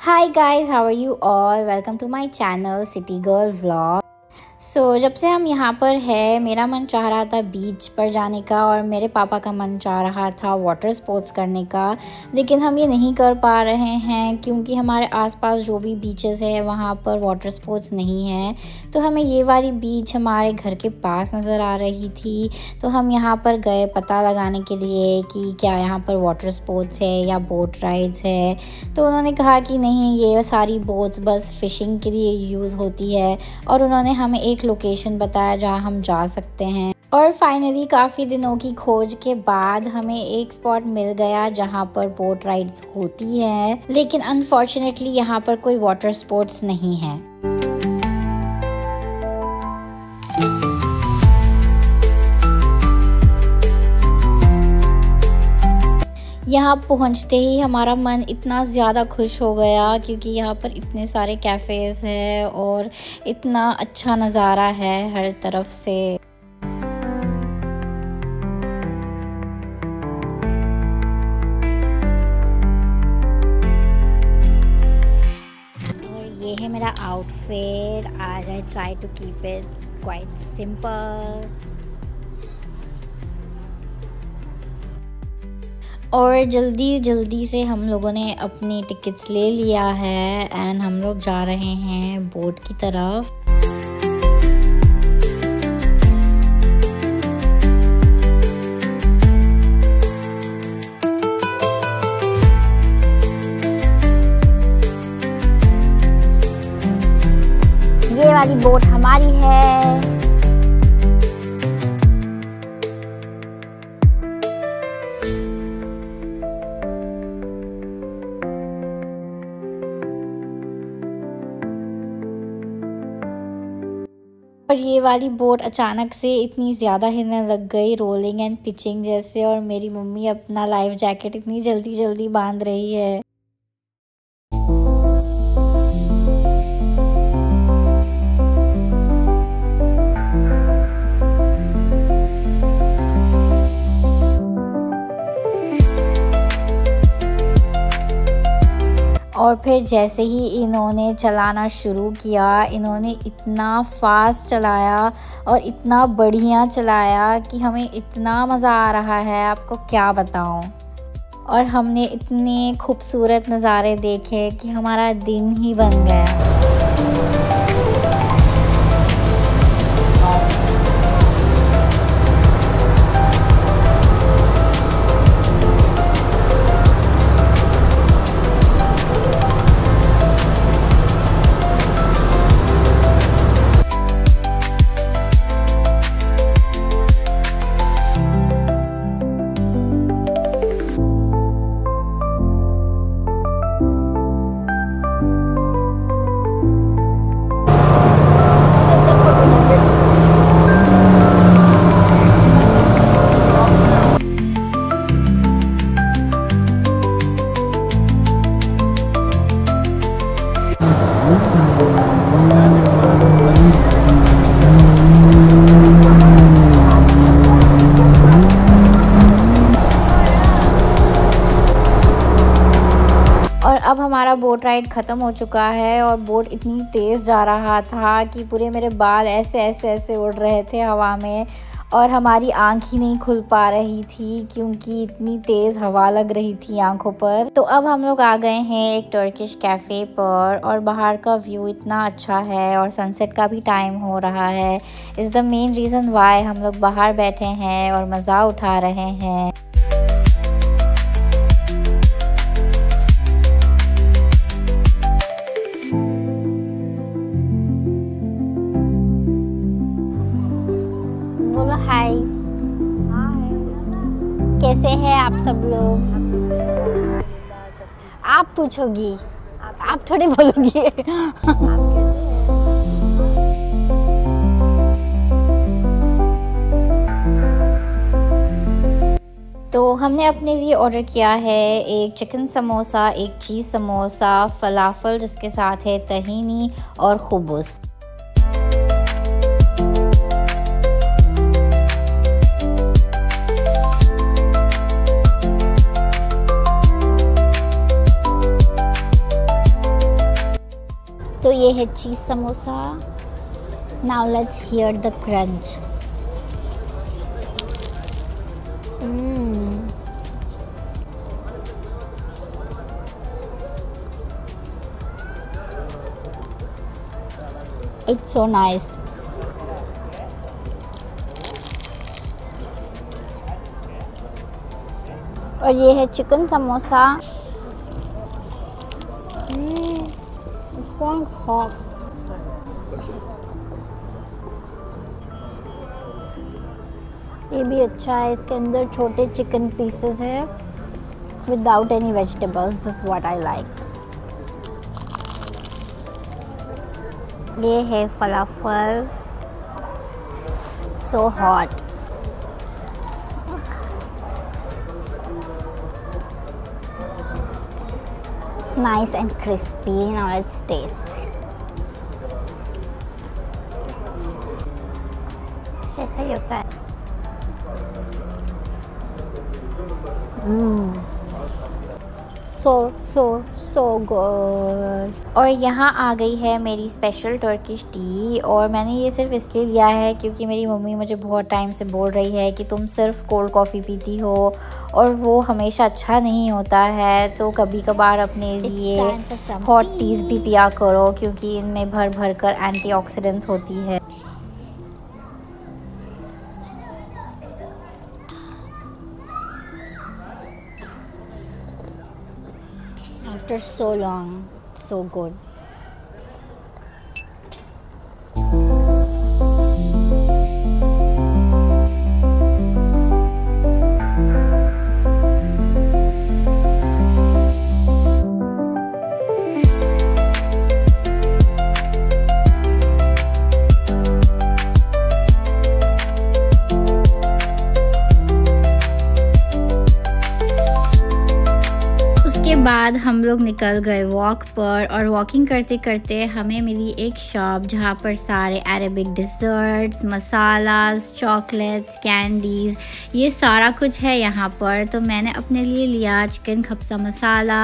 Hi guys, how are you all? Welcome to my channel City Girl Vlog. जब से हम यहाँ पर है मेरा मन चाह रहा था बीच पर जाने का और मेरे पापा का मन चाह रहा था वाटर स्पोर्ट्स करने का, लेकिन हम ये नहीं कर पा रहे हैं क्योंकि हमारे आसपास जो भी बीचेस है वहाँ पर वाटर स्पोर्ट्स नहीं है। तो हमें ये वाली बीच हमारे घर के पास नज़र आ रही थी, तो हम यहाँ पर गए पता लगाने के लिए कि क्या यहाँ पर वाटर स्पोर्ट्स है या बोट राइड्स है। तो उन्होंने कहा कि नहीं, ये सारी बोट्स बस फ़िशिंग के लिए यूज़ होती है, और उन्होंने हमें एक लोकेशन बताया जहां हम जा सकते हैं। और फाइनली काफ़ी दिनों की खोज के बाद हमें एक स्पॉट मिल गया जहां पर बोट राइड्स होती है, लेकिन अनफॉर्चुनेटली यहां पर कोई वाटर स्पोर्ट्स नहीं है। यहाँ पहुँचते ही हमारा मन इतना ज़्यादा खुश हो गया क्योंकि यहाँ पर इतने सारे कैफ़ेज़ हैं और इतना अच्छा नज़ारा है हर तरफ से। और ये है मेरा आउटफिट। आज I try to keep it quite simple. और जल्दी से हम लोगों ने अपनी टिकट्स ले लिया है एंड हम लोग जा रहे हैं बोट की तरफ। ये वाली बोट हमारी है। और ये वाली बोट अचानक से इतनी ज़्यादा हिलने लग गई, रोलिंग एंड पिचिंग जैसे, और मेरी मम्मी अपना लाइफ जैकेट इतनी जल्दी बांध रही है। और फिर जैसे ही इन्होंने चलाना शुरू किया, इन्होंने इतना फास्ट चलाया और इतना बढ़िया चलाया कि हमें इतना मज़ा आ रहा है, आपको क्या बताऊं। और हमने इतने खूबसूरत नज़ारे देखे कि हमारा दिन ही बन गया। और अब हमारा बोट राइड ख़त्म हो चुका है और बोट इतनी तेज़ जा रहा था कि पूरे मेरे बाल ऐसे उड़ रहे थे हवा में, और हमारी आँख ही नहीं खुल पा रही थी क्योंकि इतनी तेज़ हवा लग रही थी आँखों पर। तो अब हम लोग आ गए हैं एक टर्किश कैफ़े पर, और बाहर का व्यू इतना अच्छा है और सनसेट का भी टाइम हो रहा है। Is the main reason why हम लोग बाहर बैठे हैं और मज़ा उठा रहे हैं। हाय, कैसे हैं आप सब लोग? आप पूछोगी, आप थोड़ी बोलोगी। तो हमने अपने लिए ऑर्डर किया है एक चिकन समोसा, एक चीज़ समोसा, फलाफल जिसके साथ है तहीनी और खुबूस। ये है चीज़ samosa. Now let's hear the crunch. It's so nice. और ये है चिकन समोसा। हॉट। ये भी अच्छा है, इसके अंदर छोटे चिकन पीसेस है without any vegetables. This is what I like. ये है falafel, so hot. It's nice and crispy. Now let's taste. ऐसा ही होता है। So good. और यहाँ आ गई है मेरी स्पेशल टर्किश टी। और मैंने ये सिर्फ इसलिए लिया है क्योंकि मेरी मम्मी मुझे बहुत टाइम से बोल रही है कि तुम सिर्फ कोल्ड कॉफ़ी पीती हो और वो हमेशा अच्छा नहीं होता है, तो कभी कभार अपने लिए हॉट टीज़ भी पिया करो क्योंकि इनमें भर भर कर एंटीऑक्सीडेंट्स होती है। After so long, so good. बाद हम लोग निकल गए वॉक पर और वॉकिंग करते करते हमें मिली एक शॉप जहाँ पर सारे Arabic desserts, masalas, chocolates, candies, ये सारा कुछ है यहाँ पर। तो मैंने अपने लिए लिया चिकन खप्सा मसाला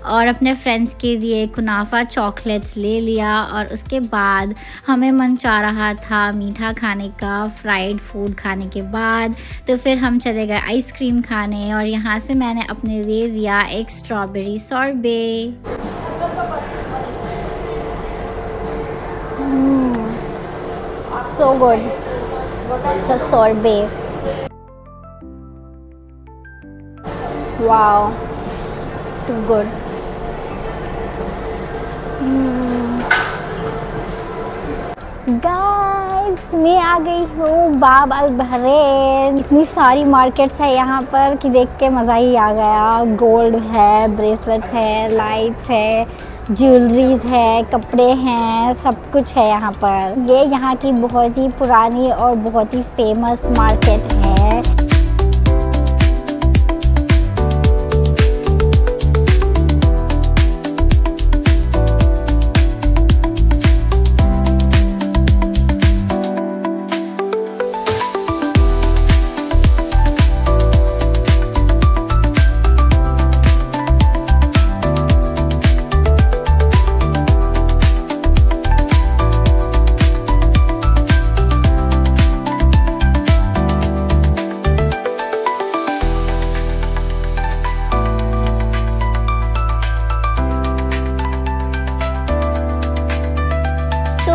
और अपने फ्रेंड्स के लिए कुनाफा चॉकलेट्स ले लिया। और उसके बाद हमें मन चाह रहा था मीठा खाने का, फ्राइड फूड खाने के बाद, तो फिर हम चले गए आइसक्रीम खाने। और यहाँ से मैंने अपने लिए लिया एक strawberry sorbet. So good. It's a sorbet. Wow, too good. Guys, मैं आ गई हूँ बाब अल बहरैन। इतनी सारी मार्केट्स है यहाँ पर कि देख के मज़ा ही आ गया। गोल्ड है, ब्रेसलेट्स है, लाइट्स है, ज्वेलरीज है, कपड़े हैं, सब कुछ है यहाँ पर। ये यहाँ की बहुत ही पुरानी और बहुत ही फेमस मार्केट है।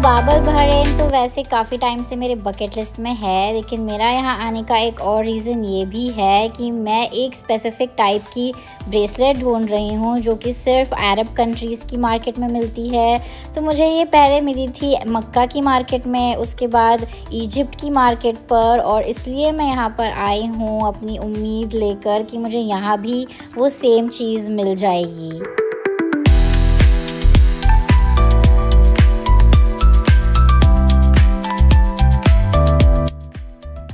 बाब अल बहरैन तो वैसे काफ़ी टाइम से मेरे बकेट लिस्ट में है, लेकिन मेरा यहाँ आने का एक और रीज़न ये भी है कि मैं एक स्पेसिफ़िक टाइप की ब्रेसलेट ढूंढ रही हूँ जो कि सिर्फ अरब कंट्रीज़ की मार्केट में मिलती है। तो मुझे ये पहले मिली थी मक्का की मार्केट में, उसके बाद इजिप्ट की मार्केट पर, और इसलिए मैं यहाँ पर आई हूँ अपनी उम्मीद लेकर कि मुझे यहाँ भी वो सेम चीज़ मिल जाएगी।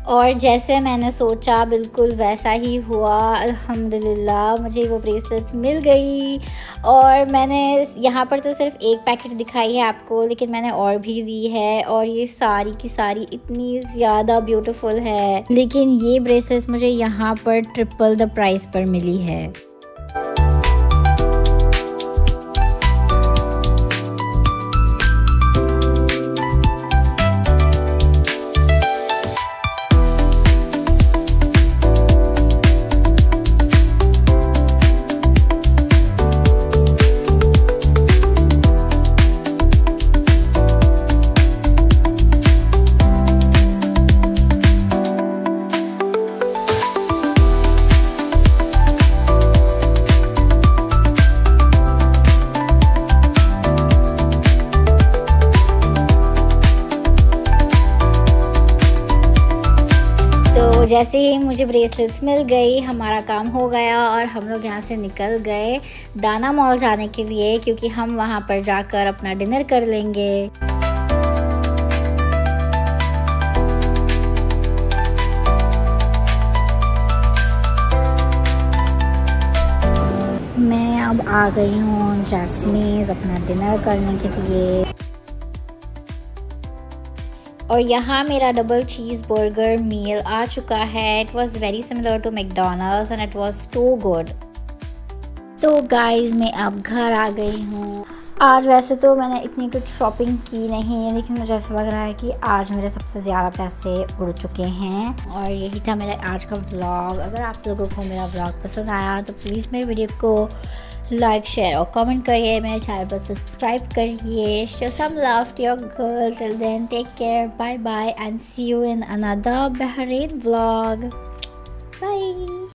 और जैसे मैंने सोचा बिल्कुल वैसा ही हुआ। अल्हम्दुलिल्लाह मुझे वो ब्रेसलेट्स मिल गई। और मैंने यहाँ पर तो सिर्फ एक पैकेट दिखाई है आपको, लेकिन मैंने और भी ली है और ये सारी की सारी इतनी ज़्यादा ब्यूटीफुल है। लेकिन ये ब्रेसलेट्स मुझे यहाँ पर ट्रिपल द प्राइस पर मिली है। जैसे ही मुझे ब्रेसलेट्स मिल गई हमारा काम हो गया और हम लोग यहाँ से निकल गए दाना मॉल जाने के लिए, क्योंकि हम वहाँ पर जाकर अपना डिनर कर लेंगे। मैं अब आ गई हूँ जैस्मीन अपना डिनर करने के लिए, और यहाँ मेरा डबल चीज़ बर्गर मील आ चुका है। It was very similar to McDonald's and it was too good. तो गाइज़ मैं अब घर आ गई हूँ। आज वैसे तो मैंने इतनी कुछ शॉपिंग की नहीं है, लेकिन मुझे ऐसा लग रहा है कि आज मेरे सबसे ज़्यादा पैसे उड़ चुके हैं। और यही था मेरा आज का व्लॉग। अगर आप लोगों को मेरा व्लॉग पसंद आया तो प्लीज़ मेरे वीडियो को लाइक शेयर और कमेंट करिए, मेरे चैनल पर सब्सक्राइब करिए। Show some love to your girl. Till then take care, bye bye and see you in another बेहतरीन व्लॉग। बाय।